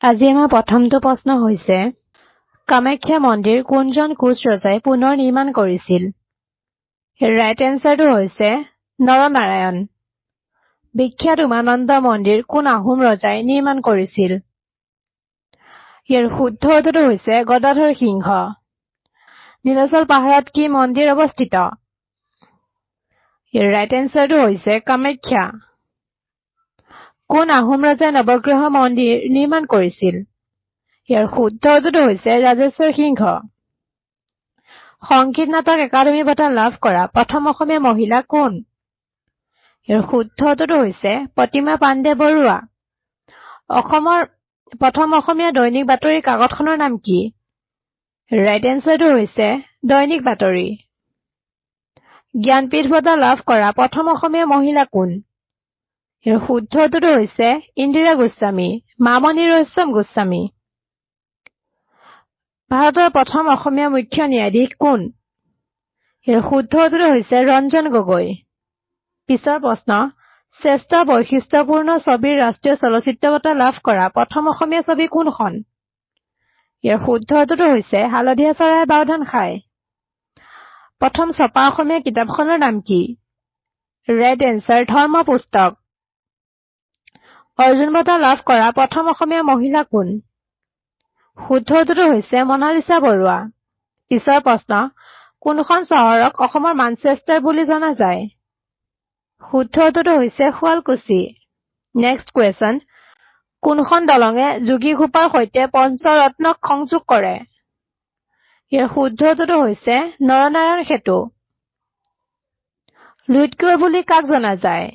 আজি আমাৰ প্ৰথমটো প্ৰশ্ন হৈছে কামাখ্যা মন্দিৰ কোনজন কোচ ৰজাই পুনৰ নিৰ্মাণ কৰিছিল? ৰাইট এনচাৰটো হৈছে নৰনাৰায়ণ। বিখ্যাত উমানন্দ মন্দিৰ কোন আহোম ৰজাই নিৰ্মাণ কৰিছিল? ইয়াৰ শুদ্ধ উত্তৰটো হৈছে গদাধৰ সিংহ। নীলাচল পাহাৰত কি মন্দিৰ অৱস্থিত? ইয়াৰ ৰাইট এনচাৰটো হৈছে কামাখ্যা। কোন আহোম ৰজাই নৱগ্ৰহ মন্দিৰ নিৰ্মাণ কৰিছিল? ইয়াৰ শুদ্ধ উত্তৰটো হৈছে ৰাজেশ্বৰ সিংহ। সংগীত নাটক একাডেমী বঁটা লাভ কৰা প্ৰথম অসমীয়া মহিলা কোন? ইয়াৰ শুদ্ধ উত্তৰটো হৈছে প্ৰতিমা পাণ্ডে বৰুৱা। অসমৰ প্ৰথম অসমীয়া দৈনিক বাতৰি কাকতখনৰ নাম কি? ৰাইট এনচাৰটো হৈছে দৈনিক বাতৰি। জ্ঞানপীঠ বঁটা লাভ কৰা প্ৰথম অসমীয়া মহিলা কোন? ইয়াৰ শুদ্ধ উত্তৰটো হৈছে ইন্দিৰা গোস্বামী, মামণি ৰয়ছম গোস্বামী। ভাৰতৰ প্ৰথম অসমীয়া মুখ্য ন্যায়াধীশ কোন? ইয়াৰ শুদ্ধ উত্তৰটো হৈছে ৰঞ্জন গগৈ। পিছৰ প্ৰশ্ন, শ্ৰেষ্ঠ বৈশিষ্ট্যপূৰ্ণ ছবিৰ ৰাষ্ট্ৰীয় চলচ্চিত্ৰ বঁটা লাভ কৰা প্ৰথম অসমীয়া ছবি কোনখন? ইয়াৰ শুদ্ধ উত্তৰটো হৈছে হালধীয়া চৰাইৰ বাওধান খায়। প্ৰথম ছপা অসমীয়া কিতাপখনৰ নাম কি? ৰাইট এনচাৰ ধৰ্ম পুস্তক। অৰ্জুন বঁটা লাভ কৰা প্ৰথম অসমীয়া মহিলা কোন? শুদ্ধ উত্তৰটো হৈছে মনালিছা বৰুৱা। পিছৰ প্ৰশ্ন, কোনখন চহৰক অসমৰ মানচেষ্টাৰ বুলি জনা যায়? শুদ্ধ উত্তৰটো হৈছে শুৱালকুছি। নেক্সট কুৱেশ্যন, কোনখন দলঙে যোগীঘোপাৰ সৈতে পঞ্চৰত্নক সংযোগ কৰে? ইয়াৰ শুদ্ধ উত্তৰটো হৈছে নৰনাৰায়ণ সেতু। লুইতকৈ বুলি কাক জনা যায়?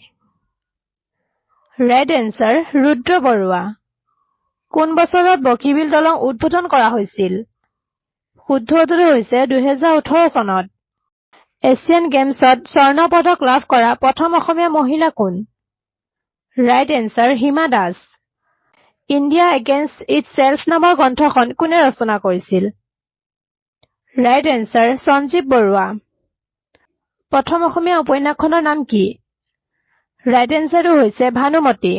ৰাইট এনচাৰ ৰুদ্ৰ বৰুৱা। কোন বছৰত বগীবিল দলং উদ্বোধন কৰা হৈছিল? শুদ্ধ উত্তৰটো হৈছে 2018 চনত। এছিয়ান গেমছত স্বৰ্ণ পদক লাভ কৰা প্ৰথম অসমীয়া মহিলা কোন? Right answer Hima Das. India against itself নামৰ গ্ৰন্থখন কোনে ৰচনা কৰিছিল? Right answer Sanjib Baruah. প্ৰথম অসমীয়া উপন্যাসখনৰ নাম কি? ৰাইট এনচাৰটো হৈছে ভানুমতী।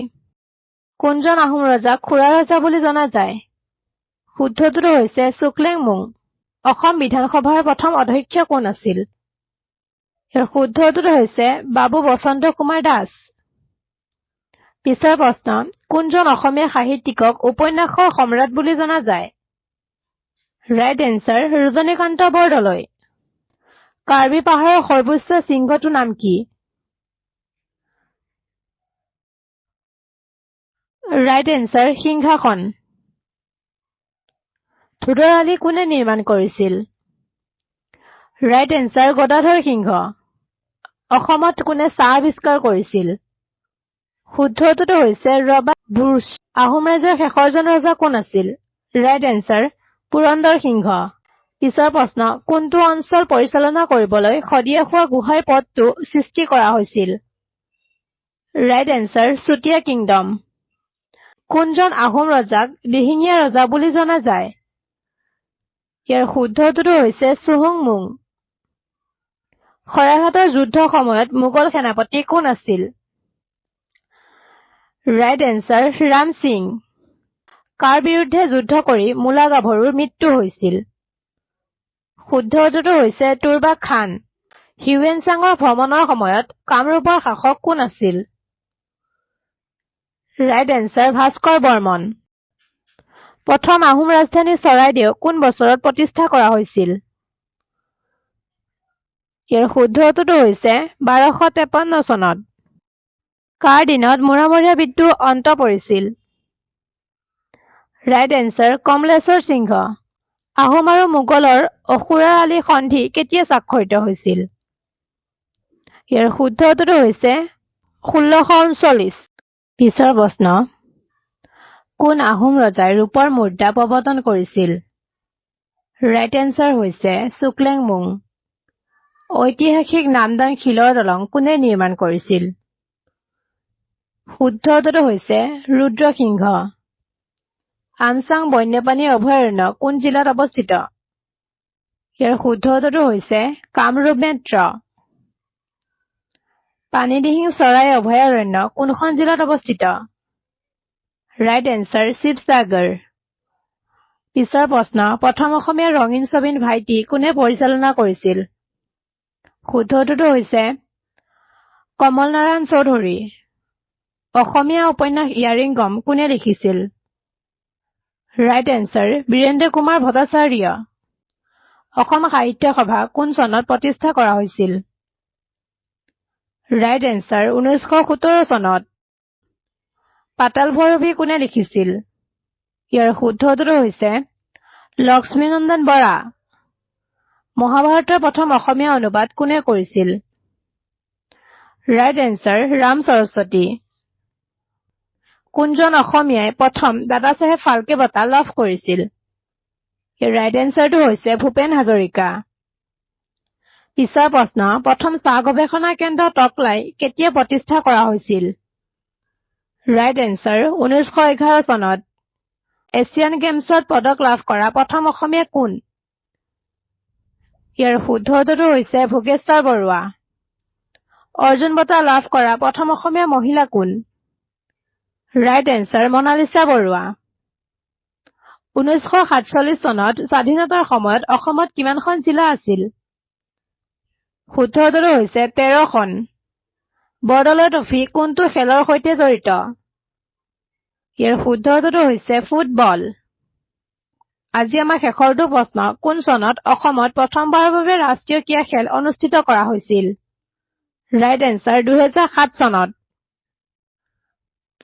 কোনজন আহোম ৰজাক খুৰা ৰজা বুলি জনা যায়? শুদ্ধ উত্তৰটো হৈছে চুকলেংমুং। অসম বিধানসভাৰ প্ৰথম অধ্যক্ষ কোন আছিল? ইয়াৰ শুদ্ধ উত্তৰটো হৈছে বাবু বসন্ত কুমাৰ দাস। পিছৰ প্ৰশ্ন, কোনজন অসমীয়া সাহিত্যিকক উপন্যাসৰ সম্ৰাট বুলি জনা যায়? Right answer Rajanikanta Bordoloi. কাৰ্বি পাহাৰৰ সৰ্বোচ্চ শৃংগটোৰ নাম কি? ৰাইট এনচাৰ সিংহাসন। ধোদৰ আলি কোনে নিৰ্মাণ কৰিছিল? ৰাইট এনচাৰ গদাধৰ সিংহ। অসমত কোনে চাহ আৱিষ্কাৰ কৰিছিল? শুদ্ধ উত্তৰটো হৈছে ৰবাৰ্ট ব্ৰুচ। আহোম ৰাজ্যৰ শেষৰজন ৰজা কোন আছিল? ৰাইট এনচাৰ পুৰন্দৰ সিংহ। পিছৰ প্ৰশ্ন, কোনটো অঞ্চল পৰিচালনা কৰিবলৈ শদিয়াখোৱা গোহাঁই পদটো সৃষ্টি কৰা হৈছিল? Right answer Chutia kingdom. কোনজন আহোম ৰজাক দিহিঙীয়া ৰজা বুলি জনা যায়? ইয়াৰ শুদ্ধ উত্তৰটো হৈছে চুহুংমুং। শৰাইঘাটৰ যুদ্ধৰ সময়ত মোগল সেনাপতি কোন আছিল? Right answer Ram Singh. কাৰ বিৰুদ্ধে যুদ্ধ কৰি মূলা গাভৰুৰ মৃত্যু হৈছিল? শুদ্ধ উত্তৰটো হৈছে তুৰ্বাক খান। হিউৱেন চাঙৰ ভ্ৰমণৰ সময়ত কামৰূপৰ শাসক কোন আছিল? Right answer Bhaskar Barman. প্ৰথম আহোম ৰাজধানী চৰাইদেউ কোন বছৰত প্ৰতিষ্ঠা কৰা হৈছিল? ইয়াৰ শুদ্ধ উত্তৰটো হৈছে 1253 চনত। কাৰ দিনত মোৰামৰীয়া বিদ্ৰোহ অন্ত পৰিছিল? ৰাইট এনচাৰ কমলেশ্বৰ সিংহ। আহোম আৰু মোগলৰ অসুৰাৰ আলি সন্ধি কেতিয়া স্বাক্ষৰিত হৈছিল? ইয়াৰ শুদ্ধ উত্তৰটো হৈছে 1639। পিছৰ প্ৰশ্ন, কোন আহোম ৰজাই ৰূপৰ মুদ্ৰা প্ৰৱৰ্তন কৰিছিল? ৰাইট এনচাৰ হৈছে চুকলেংমুং। ঐতিহাসিক নামদাং শিলৰ দলং কোনে নিৰ্মাণ কৰিছিল? শুদ্ধ উত্তৰটো হৈছে ৰুদ্ৰসিংহ। আমচাং বন্যপ্ৰাণী অভয়াৰণ্য কোন জিলাত অৱস্থিত? ইয়াৰ শুদ্ধ উত্তৰটো হৈছে কামৰূপ মেট্ৰ। পানীদিহিং চৰাই অভয়াৰণ্য কোনখন জিলাত অৱস্থিত? ৰাইট এনচাৰ শিৱসাগৰ পিছৰ প্ৰশ্ন প্ৰথম অসমীয়া ৰঙীন ছবিৰ ভাইটি কোনে পৰিচালনা কৰিছিল শুদ্ধ উত্তৰটো হৈছে কমল নাৰায়ণ চৌধুৰী অসমীয়া উপন্যাস ইয়াৰিংগম কোনে লিখিছিল ৰাইট এনচাৰ বীৰেন্দ্ৰ কুমাৰ ভট্টাচাৰ্য অসম সাহিত্য সভা কোন চনত প্ৰতিষ্ঠা কৰা হৈছিল ৰাইট এনচাৰ 1917 চনত পাতাল ভৈৰৱী কোনে লিখিছিল ইয়াৰ শুদ্ধ উত্তৰটো হৈছে লক্ষ্মীনন্দন বৰা মহাভাৰতৰ প্ৰথম অসমীয়া অনুবাদ কোনে কৰিছিল ৰাইট এনচাৰ ৰাম সৰস্বতী কোনজন অসমীয়াই প্ৰথম দাদাচাহেব ফাল্কে বঁটা লাভ কৰিছিল ৰাইট এনচাৰটো হৈছে ভূপেন হাজৰিকা পিছৰ প্ৰশ্ন প্ৰথম চাহ গৱেষণা কেন্দ্ৰ টকলাই কেতিয়া প্ৰতিষ্ঠা কৰা হৈছিল ৰাইট এনচাৰ 1911 চনত এছিয়ান গেমছত পদক লাভ কৰা প্ৰথম অসমীয়া কোন ইয়াৰ শুদ্ধ উত্তৰটো হৈছে ভোগেশ্বৰ বৰুৱা অৰ্জুন বঁটা লাভ কৰা প্ৰথম অসমীয়া মহিলা কোন ৰাইট এনচাৰ মনালিছা বৰুৱা 1947 চনত স্বাধীনতাৰ সময়ত অসমত কিমানখন জিলা আছিল শুদ্ধ উত্তৰটো হৈছে 13খন বৰদলৈ ট্ৰফী কোনটো খেলৰ সৈতে জড়িত ইয়াৰ শুদ্ধ উত্তৰটো হৈছে ফুটবল আজি আমাৰ শেষৰটো প্ৰশ্ন কোন চনত অসমত প্ৰথমবাৰৰ বাবে ৰাষ্ট্ৰীয় ক্ৰীড়া খেল অনুষ্ঠিত কৰা হৈছিল ৰাইট এনচাৰ 2007 চনত